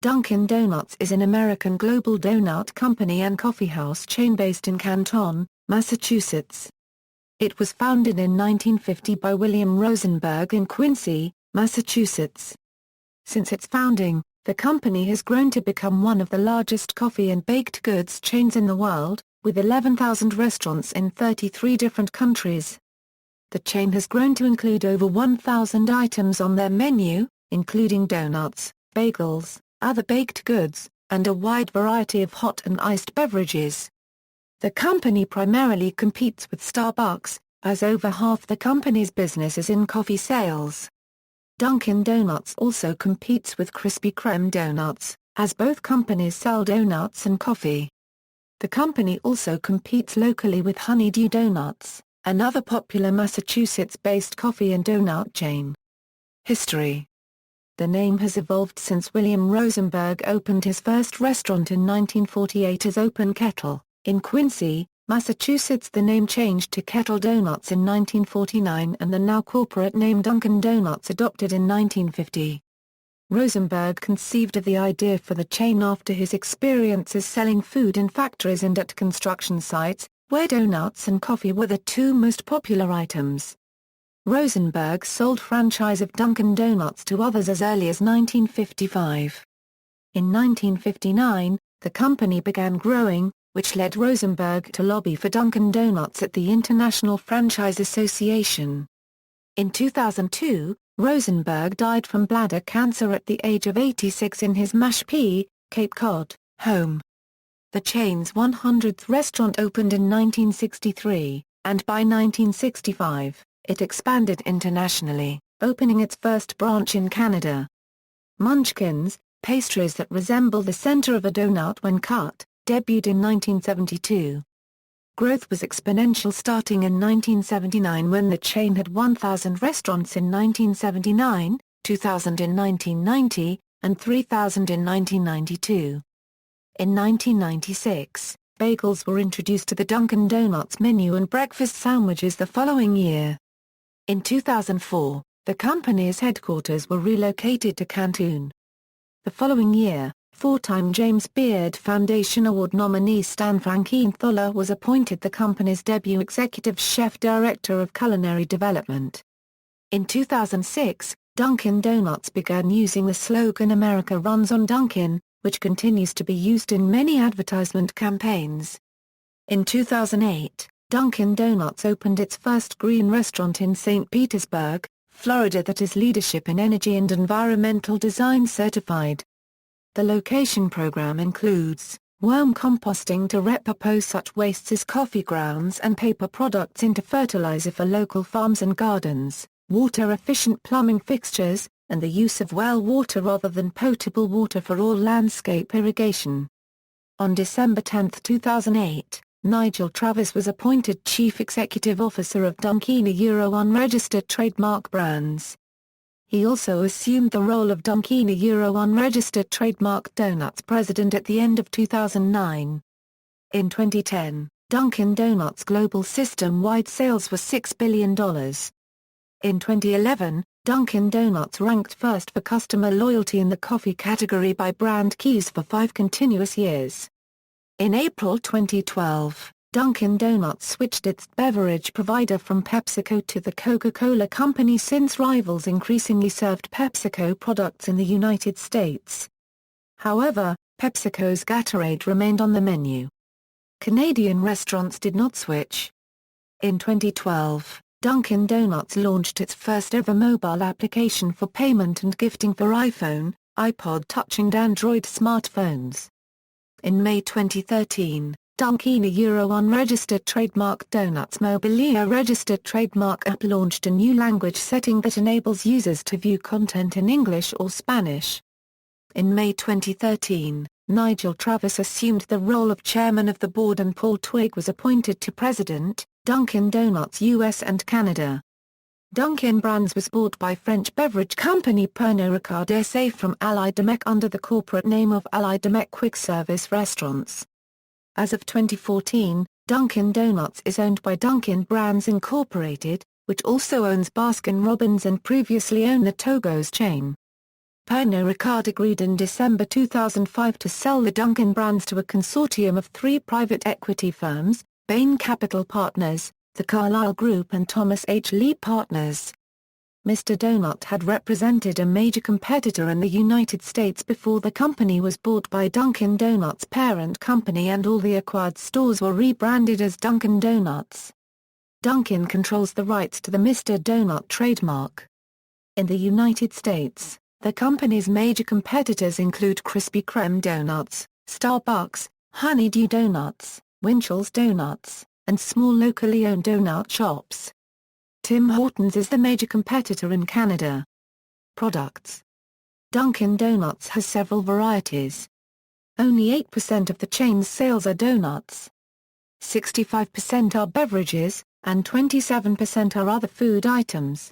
Dunkin' Donuts is an American global donut company and coffeehouse chain based in Canton, Massachusetts. It was founded in 1950 by William Rosenberg in Quincy, Massachusetts. Since its founding, the company has grown to become one of the largest coffee and baked goods chains in the world, with 11,000 restaurants in 33 different countries. The chain has grown to include over 1,000 items on their menu, including donuts, bagels, other baked goods, and a wide variety of hot and iced beverages. The company primarily competes with Starbucks, as over half the company's business is in coffee sales. Dunkin' Donuts also competes with Krispy Kreme Doughnuts, as both companies sell donuts and coffee. The company also competes locally with Honeydew Donuts, another popular Massachusetts-based coffee and donut chain. History. The name has evolved since William Rosenberg opened his first restaurant in 1948 as Open Kettle, in Quincy, Massachusetts. The name changed to Kettle Donuts in 1949 and the now corporate name Dunkin' Donuts adopted in 1950. Rosenberg conceived of the idea for the chain after his experiences selling food in factories and at construction sites, where donuts and coffee were the two most popular items. Rosenberg sold franchise of Dunkin' Donuts to others as early as 1955. In 1959, the company began growing, which led Rosenberg to lobby for Dunkin' Donuts at the International Franchise Association. In 2002, Rosenberg died from bladder cancer at the age of 86 in his Mashpee, Cape Cod, home. The chain's 100th restaurant opened in 1963, and by 1965, it expanded internationally, opening its first branch in Canada. Munchkins, pastries that resemble the center of a donut when cut, debuted in 1972. Growth was exponential starting in 1979 when the chain had 1,000 restaurants in 1979, 2,000 in 1990, and 3,000 in 1992. In 1996, bagels were introduced to the Dunkin' Donuts menu and breakfast sandwiches the following year. In 2004, the company's headquarters were relocated to Canton. The following year, four-time James Beard Foundation Award nominee Stan Frankenthaler was appointed the company's debut executive chef director of culinary development. In 2006, Dunkin' Donuts began using the slogan "America runs on Dunkin'," which continues to be used in many advertisement campaigns. In 2008, Dunkin' Donuts opened its first green restaurant in St. Petersburg, Florida that is Leadership in Energy and Environmental Design certified. The location program includes worm composting to repurpose such wastes as coffee grounds and paper products into fertilizer for local farms and gardens, water-efficient plumbing fixtures, and the use of well water rather than potable water for all landscape irrigation. On December 10, 2008, Nigel Travis was appointed Chief Executive Officer of Dunkin' Unregistered Trademark Brands. He also assumed the role of Dunkin' Unregistered Trademark Donuts President at the end of 2009. In 2010, Dunkin' Donuts' global system-wide sales were $6 billion. In 2011, Dunkin' Donuts ranked first for customer loyalty in the coffee category by Brand Keys for 5 continuous years. In April 2012, Dunkin' Donuts switched its beverage provider from PepsiCo to the Coca-Cola Company since rivals increasingly served PepsiCo products in the United States. However, PepsiCo's Gatorade remained on the menu. Canadian restaurants did not switch. In 2012, Dunkin' Donuts launched its first-ever mobile application for payment and gifting for iPhone, iPod Touch and Android smartphones. In May 2013, Dunkin' Unregistered Trademark Donuts Mobilia registered trademark app launched a new language setting that enables users to view content in English or Spanish. In May 2013, Nigel Travis assumed the role of chairman of the board and Paul Twigg was appointed to president, Dunkin' Donuts US and Canada. Dunkin' Brands was bought by French beverage company Pernod Ricard SA from Allied Domecq under the corporate name of Allied Domecq Quick Service Restaurants. As of 2014, Dunkin' Donuts is owned by Dunkin' Brands Incorporated, which also owns Baskin-Robbins and previously owned the Togo's chain. Pernod Ricard agreed in December 2005 to sell the Dunkin' brands to a consortium of 3 private equity firms, Bain Capital Partners, the Carlyle Group and Thomas H. Lee Partners. Mr. Donut had represented a major competitor in the United States before the company was bought by Dunkin' Donuts' parent company, and all the acquired stores were rebranded as Dunkin' Donuts. Dunkin' controls the rights to the Mr. Donut trademark. In the United States, the company's major competitors include Krispy Kreme Doughnuts, Starbucks, Honeydew Donuts, Winchell's Donuts, and small locally owned donut shops. Tim Hortons is the major competitor in Canada. Products. Dunkin' Donuts has several varieties. Only 8% of the chain's sales are donuts. 65% are beverages, and 27% are other food items.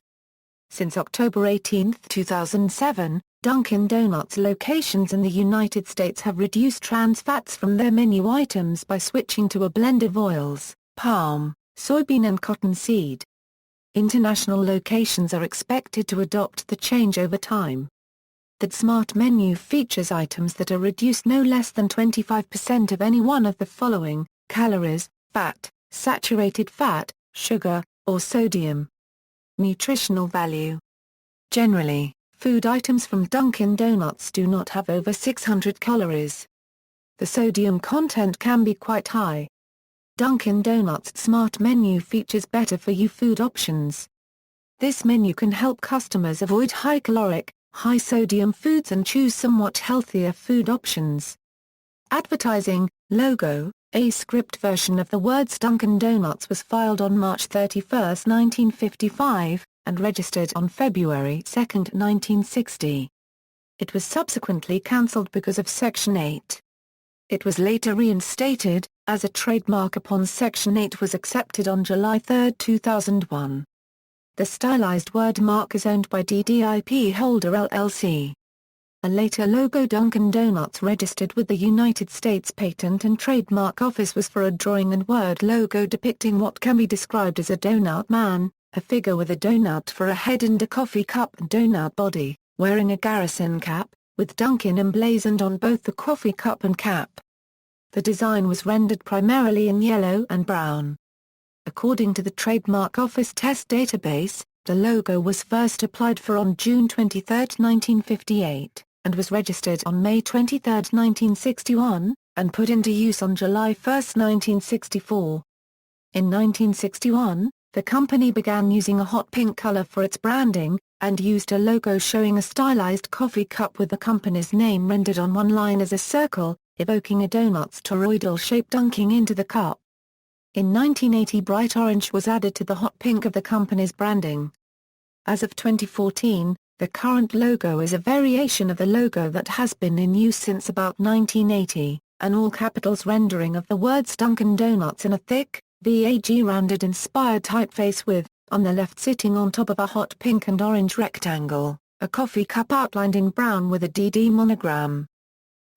Since October 18, 2007, Dunkin' Donuts locations in the United States have reduced trans fats from their menu items by switching to a blend of oils, palm, soybean and cottonseed. International locations are expected to adopt the change over time. The Smart Menu features items that are reduced no less than 25% of any one of the following: calories, fat, saturated fat, sugar, or sodium. Nutritional value. Generally, food items from Dunkin' Donuts do not have over 600 calories. The sodium content can be quite high. Dunkin' Donuts' Smart Menu features better-for-you food options. This menu can help customers avoid high-caloric, high-sodium foods and choose somewhat healthier food options. Advertising. Logo. A script version of the words Dunkin' Donuts was filed on March 31, 1955, and registered on February 2, 1960. It was subsequently cancelled because of Section 8. It was later reinstated, as a trademark upon Section 8 was accepted on July 3, 2001. The stylized word mark is owned by DDIP Holder LLC. A later logo Dunkin' Donuts registered with the United States Patent and Trademark Office was for a drawing and word logo depicting what can be described as a donut man, a figure with a donut for a head and a coffee cup and donut body, wearing a garrison cap, with Dunkin' emblazoned on both the coffee cup and cap. The design was rendered primarily in yellow and brown. According to the Trademark Office test database, the logo was first applied for on June 23, 1958, and was registered on May 23, 1961, and put into use on July 1, 1964. In 1961, the company began using a hot pink color for its branding, and used a logo showing a stylized coffee cup with the company's name rendered on one line as a circle, evoking a donut's toroidal shape dunking into the cup. In 1980, bright orange was added to the hot pink of the company's branding. As of 2014, the current logo is a variation of the logo that has been in use since about 1980, an all-capitals rendering of the words Dunkin' Donuts in a thick, VAG rounded inspired typeface with, on the left sitting on top of a hot pink and orange rectangle, a coffee cup outlined in brown with a DD monogram.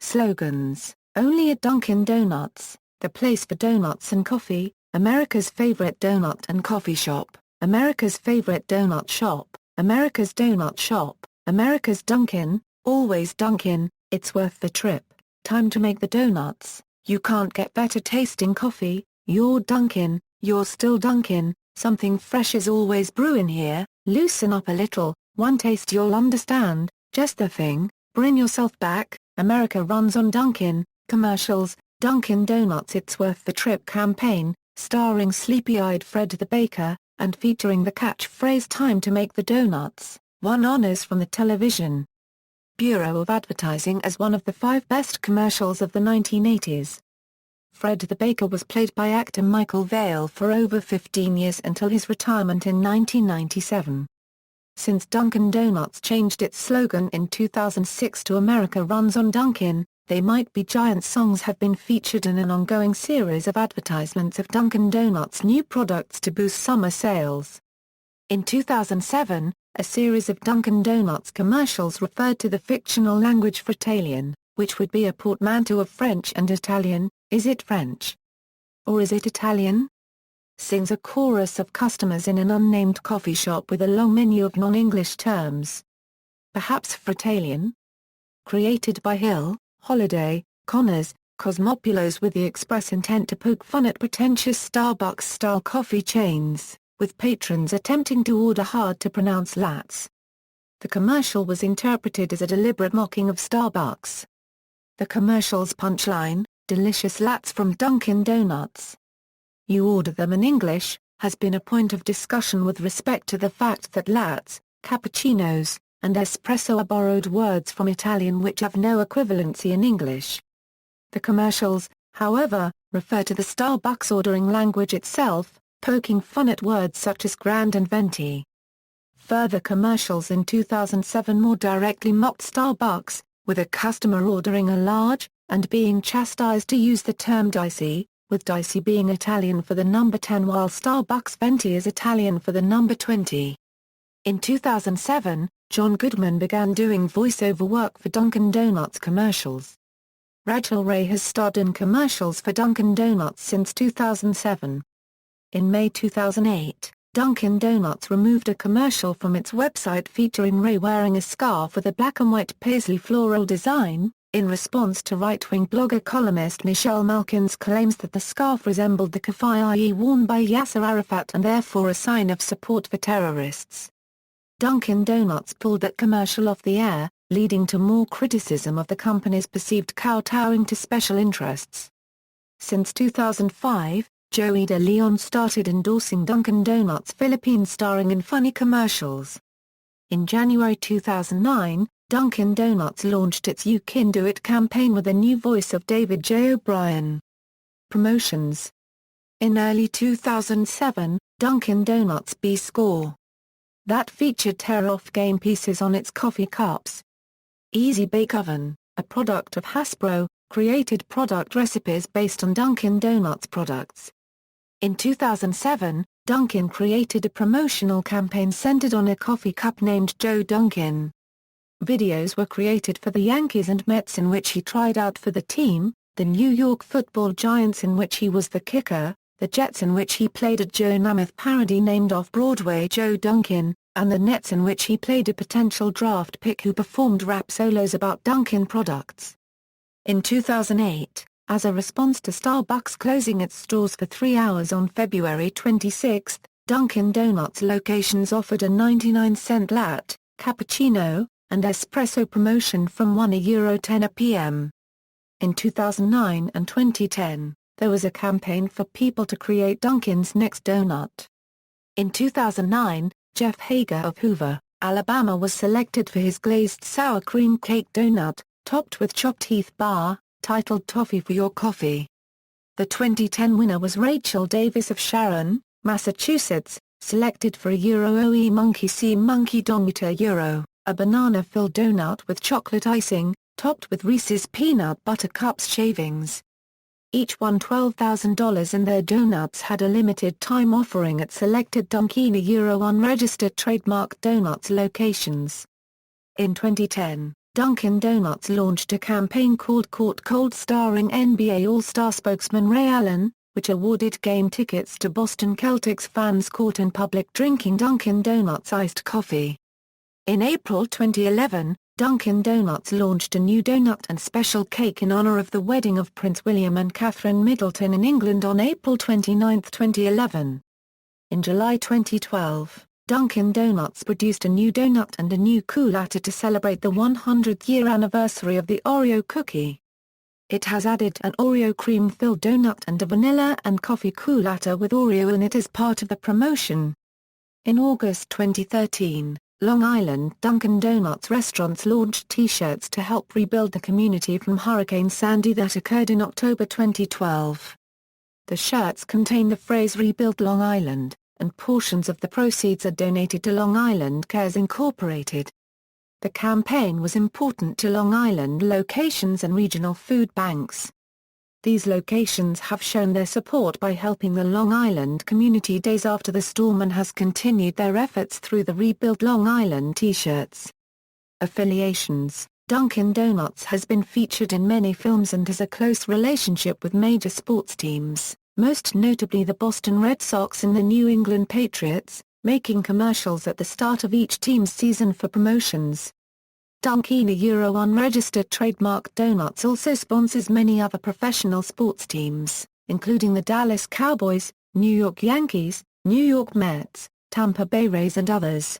Slogans. Only at Dunkin' Donuts, the place for donuts and coffee, America's favorite donut and coffee shop, America's favorite donut shop, America's donut shop, America's Dunkin', always Dunkin', it's worth the trip, time to make the donuts, you can't get better tasting coffee, you're Dunkin', you're still Dunkin', something fresh is always brewing here, loosen up a little, one taste you'll understand, just the thing, bring yourself back, America runs on Dunkin', commercials, Dunkin' Donuts It's Worth the Trip campaign, starring sleepy-eyed Fred the Baker, and featuring the catchphrase Time to Make the Donuts, won honors from the television Bureau of Advertising as one of the 5 best commercials of the 1980s. Fred the Baker was played by actor Michael Vale for over 15 years until his retirement in 1997. Since Dunkin' Donuts changed its slogan in 2006 to America Runs on Dunkin', They Might Be Giants songs have been featured in an ongoing series of advertisements of Dunkin' Donuts' new products to boost summer sales. In 2007, a series of Dunkin' Donuts commercials referred to the fictional language Fritalian, which would be a portmanteau of French and Italian. Is it French? Or is it Italian? Sings a chorus of customers in an unnamed coffee shop with a long menu of non-English terms. perhaps for Italian. Created by Hill, Holiday, Connors, Cosmopoulos with the express intent to poke fun at pretentious Starbucks-style coffee chains, with patrons attempting to order hard-to-pronounce lattes. The commercial was interpreted as a deliberate mocking of Starbucks. The commercial's punchline, "Delicious lattes from Dunkin Donuts. You order them in English," has been a point of discussion with respect to the fact that lattes, cappuccinos, and espresso are borrowed words from Italian which have no equivalency in English. The commercials, however, refer to the Starbucks ordering language itself, poking fun at words such as grand and venti. Further commercials in 2007 more directly mocked Starbucks, with a customer ordering a large, and being chastised to use the term dicey, with dicey being Italian for the number 10 while Starbucks venti is Italian for the number 20. In 2007, John Goodman began doing voice-over work for Dunkin' Donuts commercials. Rachel Ray has starred in commercials for Dunkin' Donuts since 2007. In May 2008, Dunkin' Donuts removed a commercial from its website featuring Ray wearing a scarf with a black and white paisley floral design, in response to right-wing blogger columnist Michelle Malkin's claims that the scarf resembled the keffiyeh worn by Yasser Arafat and therefore a sign of support for terrorists. Dunkin' Donuts pulled that commercial off the air, leading to more criticism of the company's perceived kowtowing to special interests. Since 2005, Joey De Leon started endorsing Dunkin' Donuts Philippines starring in funny commercials. In January 2009, Dunkin' Donuts launched its You Can Do It campaign with a new voice of David J. O'Brien. Promotions. In early 2007, Dunkin' Donuts B-Score. That featured tear-off game pieces on its coffee cups. Easy Bake Oven, a product of Hasbro, created product recipes based on Dunkin' Donuts products. In 2007, Dunkin' created a promotional campaign centered on a coffee cup named Joe Dunkin'. Videos were created for the Yankees and Mets in which he tried out for the team, the New York Football Giants in which he was the kicker, the Jets in which he played a Joe Namath parody named off-Broadway Joe Dunkin', and the Nets in which he played a potential draft pick who performed rap solos about Dunkin' products. In 2008, as a response to Starbucks closing its stores for 3 hours on February 26, Dunkin' Donuts locations offered a 99-cent latte, cappuccino, and espresso promotion from €1.10 a p.m. In 2009 and 2010, there was a campaign for people to create Dunkin's next donut. In 2009, Jeff Hager of Hoover, Alabama was selected for his glazed sour cream cake donut, topped with chopped Heath bar, titled Toffee for Your Coffee. The 2010 winner was Rachel Davis of Sharon, Massachusetts, selected for a OE Monkey See Monkey Donut a banana-filled donut with chocolate icing, topped with Reese's Peanut Butter Cups shavings. Each won $12,000 and their donuts had a limited-time offering at selected Dunkin' unregistered trademark donuts locations. In 2010, Dunkin' Donuts launched a campaign called Caught Cold starring NBA All-Star spokesman Ray Allen, which awarded game tickets to Boston Celtics fans caught in public drinking Dunkin' Donuts iced coffee. In April 2011, Dunkin' Donuts launched a new donut and special cake in honor of the wedding of Prince William and Catherine Middleton in England on April 29, 2011. In July 2012, Dunkin' Donuts produced a new donut and a new coulis to celebrate the 100th-year anniversary of the Oreo cookie. It has added an Oreo cream-filled donut and a vanilla and coffee coulis with Oreo in it as part of the promotion. In August 2013, Long Island Dunkin' Donuts restaurants launched T-shirts to help rebuild the community from Hurricane Sandy that occurred in October 2012. The shirts contain the phrase "Rebuild Long Island," and portions of the proceeds are donated to Long Island Cares Incorporated. The campaign was important to Long Island locations and regional food banks. These locations have shown their support by helping the Long Island community days after the storm and has continued their efforts through the Rebuild Long Island T-shirts. Affiliations. Dunkin' Donuts has been featured in many films and has a close relationship with major sports teams, most notably the Boston Red Sox and the New England Patriots, making commercials at the start of each team's season for promotions. Dunkin' unregistered trademark Donuts also sponsors many other professional sports teams, including the Dallas Cowboys, New York Yankees, New York Mets, Tampa Bay Rays and others.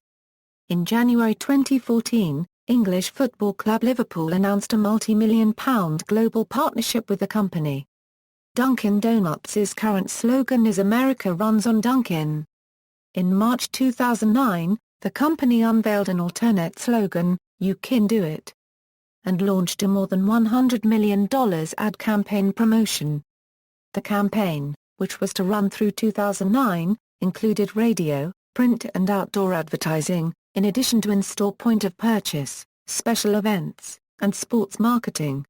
In January 2014, English football club Liverpool announced a multi-million-pound global partnership with the company. Dunkin' Donuts' current slogan is "America runs on Dunkin'." In March 2009, the company unveiled an alternate slogan, "You can do it," and launched a more than $100 million ad campaign promotion. The campaign, which was to run through 2009, included radio, print and outdoor advertising, in addition to in-store point of purchase, special events, and sports marketing.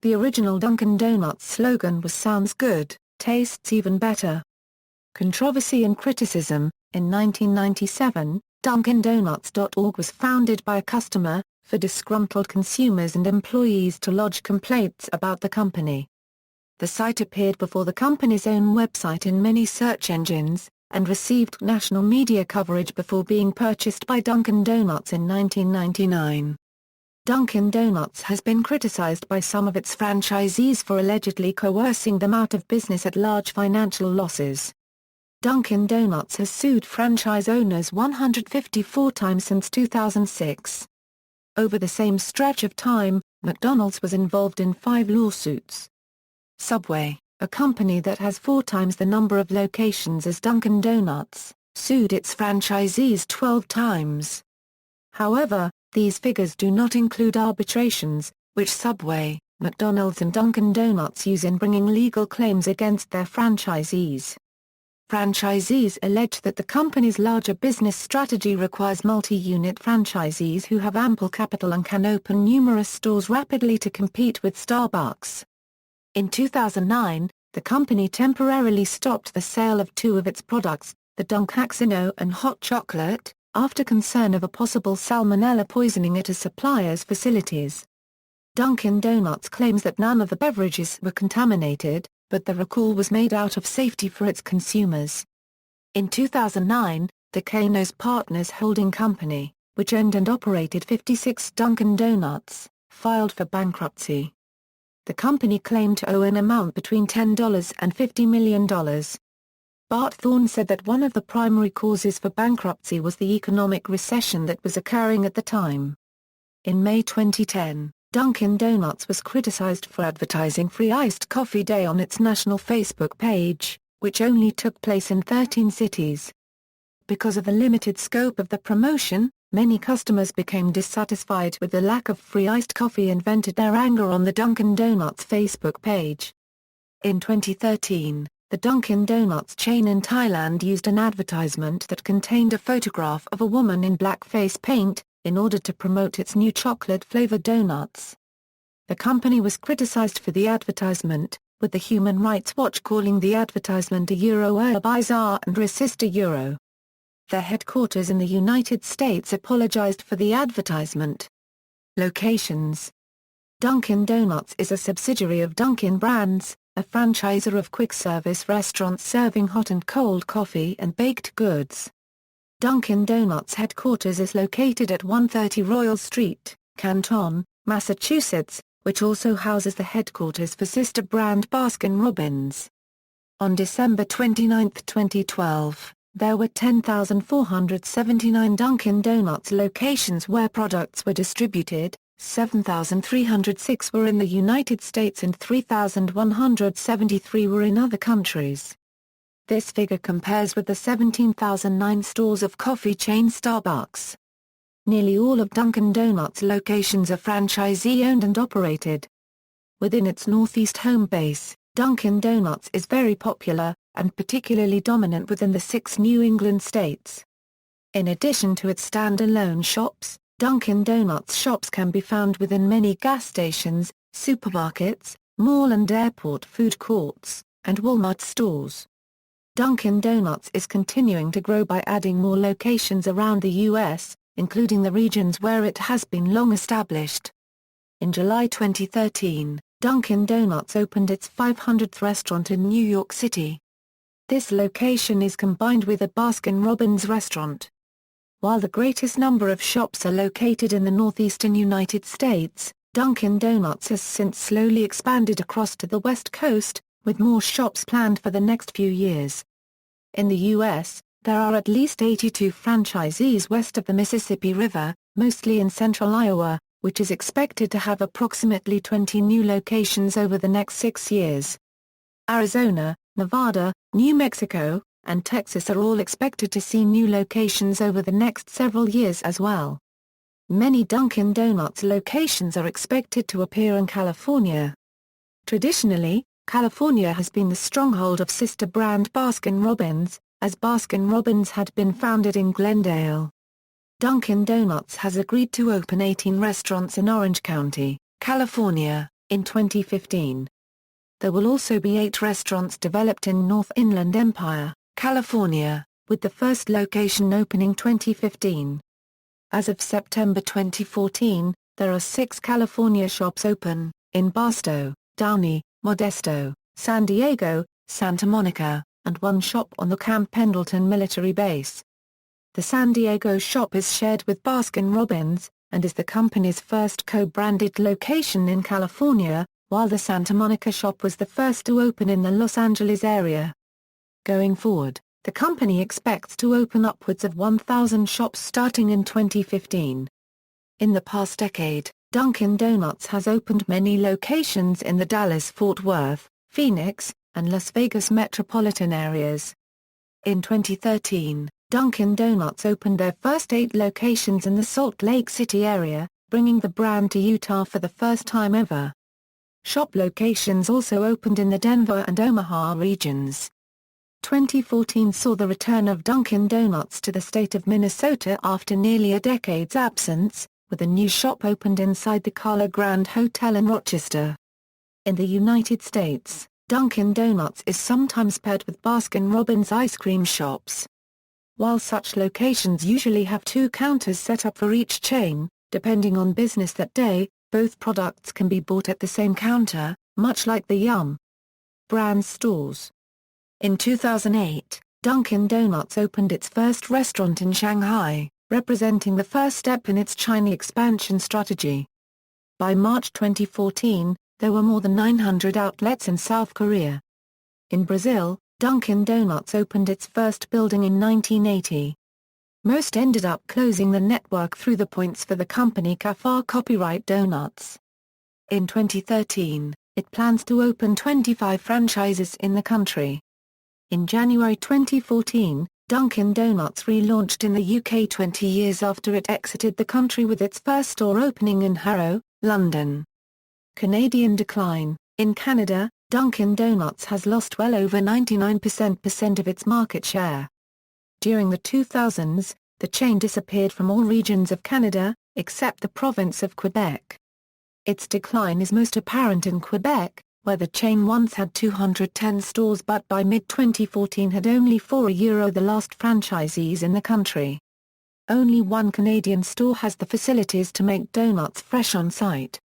The original Dunkin' Donuts slogan was "Sounds good, tastes even better." Controversy and criticism. In 1997, DunkinDonuts.org was founded by a customer, for disgruntled consumers and employees to lodge complaints about the company. The site appeared before the company's own website in many search engines, and received national media coverage before being purchased by Dunkin' Donuts in 1999. Dunkin' Donuts has been criticized by some of its franchisees for allegedly coercing them out of business at large financial losses. Dunkin' Donuts has sued franchise owners 154 times since 2006. Over the same stretch of time, McDonald's was involved in 5 lawsuits. Subway, a company that has 4 times the number of locations as Dunkin' Donuts, sued its franchisees 12 times. However, these figures do not include arbitrations, which Subway, McDonald's and Dunkin' Donuts use in bringing legal claims against their franchisees. Franchisees allege that the company's larger business strategy requires multi-unit franchisees who have ample capital and can open numerous stores rapidly to compete with Starbucks. In 2009, the company temporarily stopped the sale of 2 of its products, the Dunkaxino and hot chocolate, after concern of a possible salmonella poisoning at a supplier's facilities. Dunkin' Donuts claims that none of the beverages were contaminated, but the recall was made out of safety for its consumers. In 2009, the Kano's Partners Holding Company, which owned and operated 56 Dunkin' Donuts, filed for bankruptcy. The company claimed to owe an amount between $10 and $50 million. Bart Thorne said that one of the primary causes for bankruptcy was the economic recession that was occurring at the time. In May 2010, Dunkin' Donuts was criticized for advertising Free Iced Coffee Day on its national Facebook page, which only took place in 13 cities. Because of the limited scope of the promotion, many customers became dissatisfied with the lack of free iced coffee and vented their anger on the Dunkin' Donuts Facebook page. In 2013, the Dunkin' Donuts chain in Thailand used an advertisement that contained a photograph of a woman in blackface paint, in order to promote its new chocolate-flavored donuts. The company was criticized for the advertisement, with the Human Rights Watch calling the advertisement a bizarre and racist. Their headquarters in the United States apologized for the advertisement. Locations. Dunkin' Donuts is a subsidiary of Dunkin' Brands, a franchisor of quick-service restaurants serving hot and cold coffee and baked goods. Dunkin' Donuts headquarters is located at 130 Royal Street, Canton, Massachusetts, which also houses the headquarters for sister brand Baskin-Robbins. On December 29, 2012, there were 10,479 Dunkin' Donuts locations where products were distributed, 7,306 were in the United States and 3,173 were in other countries. This figure compares with the 17,009 stores of coffee chain Starbucks. Nearly all of Dunkin' Donuts locations are franchisee-owned and operated. Within its Northeast home base, Dunkin' Donuts is very popular, and particularly dominant within the 6 New England states. In addition to its standalone shops, Dunkin' Donuts shops can be found within many gas stations, supermarkets, mall and airport food courts, and Walmart stores. Dunkin' Donuts is continuing to grow by adding more locations around the U.S., including the regions where it has been long established. In July 2013, Dunkin' Donuts opened its 500th restaurant in New York City. This location is combined with a Baskin-Robbins restaurant. While the greatest number of shops are located in the northeastern United States, Dunkin Donuts has since slowly expanded across to the West Coast, with more shops planned for the next few years. In the U.S., there are at least 82 franchisees west of the Mississippi River, mostly in central Iowa, which is expected to have approximately 20 new locations over the next 6 years. Arizona, Nevada, New Mexico, and Texas are all expected to see new locations over the next several years as well. Many Dunkin Donuts locations are expected to appear in California. Traditionally, California has been the stronghold of sister brand Baskin-Robbins, as Baskin-Robbins had been founded in Glendale. Dunkin Donuts has agreed to open 18 restaurants in Orange County, California, in 2015. There will also be 8 restaurants developed in North Inland Empire, California, with the first location opening 2015. As of September 2014, there are 6 California shops open, in Barstow, Downey, Modesto, San Diego, Santa Monica, and 1 shop on the Camp Pendleton military base. The San Diego shop is shared with Baskin-Robbins, and is the company's first co-branded location in California, while the Santa Monica shop was the first to open in the Los Angeles area. Going forward, the company expects to open upwards of 1,000 shops starting in 2015. In the past decade, Dunkin Donuts has opened many locations in the Dallas-Fort Worth, Phoenix, and Las Vegas metropolitan areas. In 2013, Dunkin Donuts opened their first 8 locations in the Salt Lake City area, bringing the brand to Utah for the first time ever. Shop locations also opened in the Denver and Omaha regions. 2014 saw the return of Dunkin Donuts to the state of Minnesota after nearly a decade's absence, with a new shop opened inside the Carla Grand Hotel in Rochester. In the United States, Dunkin Donuts is sometimes paired with Baskin-Robbins ice cream shops. While such locations usually have 2 counters set up for each chain, depending on business that day, both products can be bought at the same counter, much like the Yum! Brand stores. In 2008, Dunkin Donuts opened its first restaurant in Shanghai, representing the first step in its China expansion strategy. By March 2014, there were more than 900 outlets in South Korea. In Brazil, Dunkin Donuts opened its first building in 1980. Most ended up closing the network through the points for the company Café copyright donuts. In 2013, it plans to open 25 franchises in the country. In January 2014, Dunkin Donuts relaunched in the UK 20 years after it exited the country with its first store opening in Harrow, London. Canadian decline. In Canada, Dunkin Donuts has lost well over 99% of its market share. During the 2000s, the chain disappeared from all regions of Canada, except the province of Quebec. Its decline is most apparent in Quebec, where the chain once had 210 stores but by mid-2014 had only 4, the last franchisees in the country. Only 1 Canadian store has the facilities to make donuts fresh on site.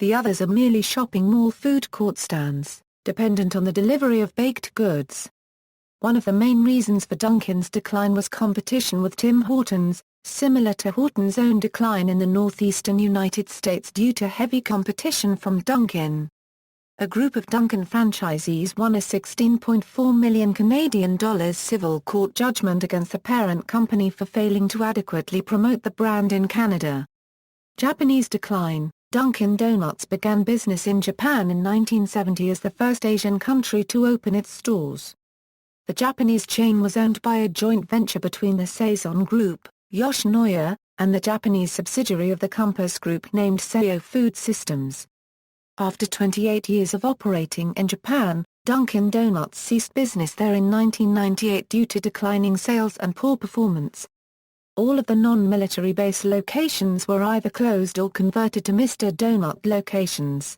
The others are merely shopping mall food court stands, dependent on the delivery of baked goods. One of the main reasons for Dunkin's decline was competition with Tim Hortons, similar to Hortons' own decline in the northeastern United States due to heavy competition from Dunkin. A group of Dunkin franchisees won a $16.4 million Canadian dollars civil court judgment against the parent company for failing to adequately promote the brand in Canada. Japanese decline. Dunkin Donuts began business in Japan in 1970 as the first Asian country to open its stores. The Japanese chain was owned by a joint venture between the Saison Group, Yoshinoya, and the Japanese subsidiary of the Compass Group named Seiyo Food Systems. After 28 years of operating in Japan, Dunkin Donuts ceased business there in 1998 due to declining sales and poor performance. All of the non-military base locations were either closed or converted to Mr. Donut locations.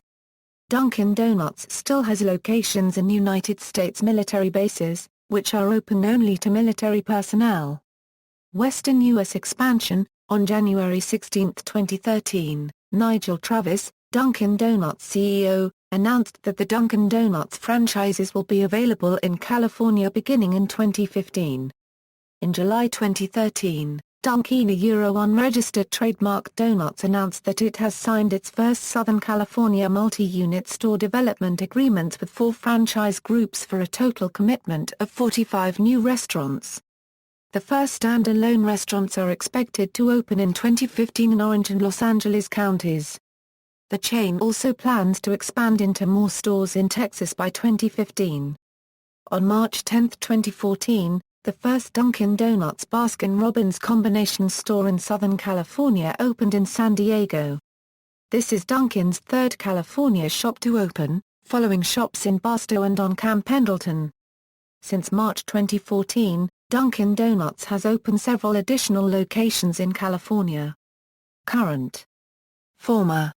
Dunkin Donuts still has locations in United States military bases, which are open only to military personnel. Western U.S. expansion. On January 16, 2013, Nigel Travis, Dunkin Donuts CEO, announced that the Dunkin Donuts franchises will be available in California beginning in 2015. In July 2013, Dunkin' unregistered trademark Donuts announced that it has signed its first Southern California multi-unit store development agreements with 4 franchise groups for a total commitment of 45 new restaurants. The first standalone restaurants are expected to open in 2015 in Orange and Los Angeles counties. The chain also plans to expand into more stores in Texas by 2015. On March 10, 2014, the first Dunkin' Donuts Baskin-Robbins combination store in Southern California opened in San Diego. This is Dunkin's third California shop to open, following shops in Barstow and on Camp Pendleton. Since March 2014, Dunkin' Donuts has opened several additional locations in California. Current. Former.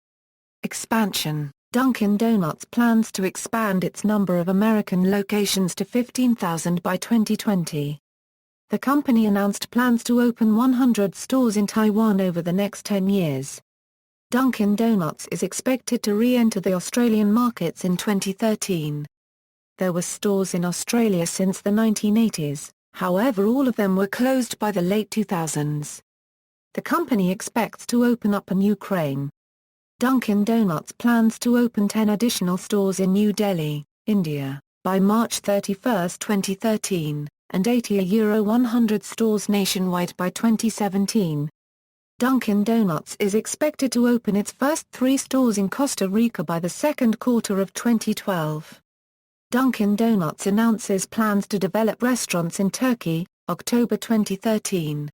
Expansion. Dunkin' Donuts plans to expand its number of American locations to 15,000 by 2020. The company announced plans to open 100 stores in Taiwan over the next 10 years. Dunkin' Donuts is expected to re-enter the Australian markets in 2013. There were stores in Australia since the 1980s, however all of them were closed by the late 2000s. The company expects to open up in Ukraine. Dunkin' Donuts plans to open 10 additional stores in New Delhi, India, by March 31, 2013, and 100 stores nationwide by 2017. Dunkin' Donuts is expected to open its first 3 stores in Costa Rica by the second quarter of 2012. Dunkin' Donuts announces plans to develop restaurants in Turkey, October 2013.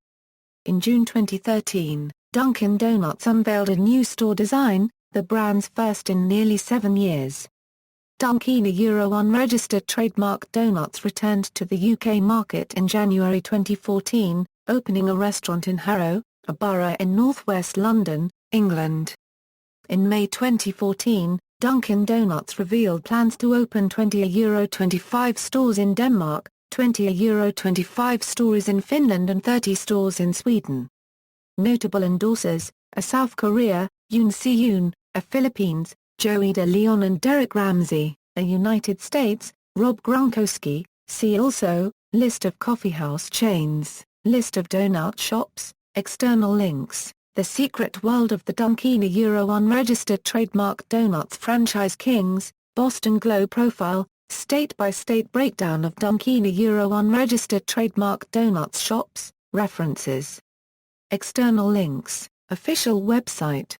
In June 2013, Dunkin' Donuts unveiled a new store design, the brand's first in nearly 7 years. Dunkin' unregistered trademark Donuts returned to the UK market in January 2014, opening a restaurant in Harrow, a borough in northwest London, England. In May 2014, Dunkin' Donuts revealed plans to open 20 €25 stores in Denmark, 20 €25 stores in Finland and 30 stores in Sweden. Notable endorsers, a South Korea, Yoon Si-yoon, a Philippines, Joey De Leon and Derek Ramsey, a United States, Rob Gronkowski. See also, List of coffeehouse chains, List of donut shops, external links, The Secret World of the Dunkin' unregistered trademark Donuts franchise kings, Boston Globe profile, state-by-state breakdown of Dunkin' unregistered trademark Donuts shops, references. External links, official website.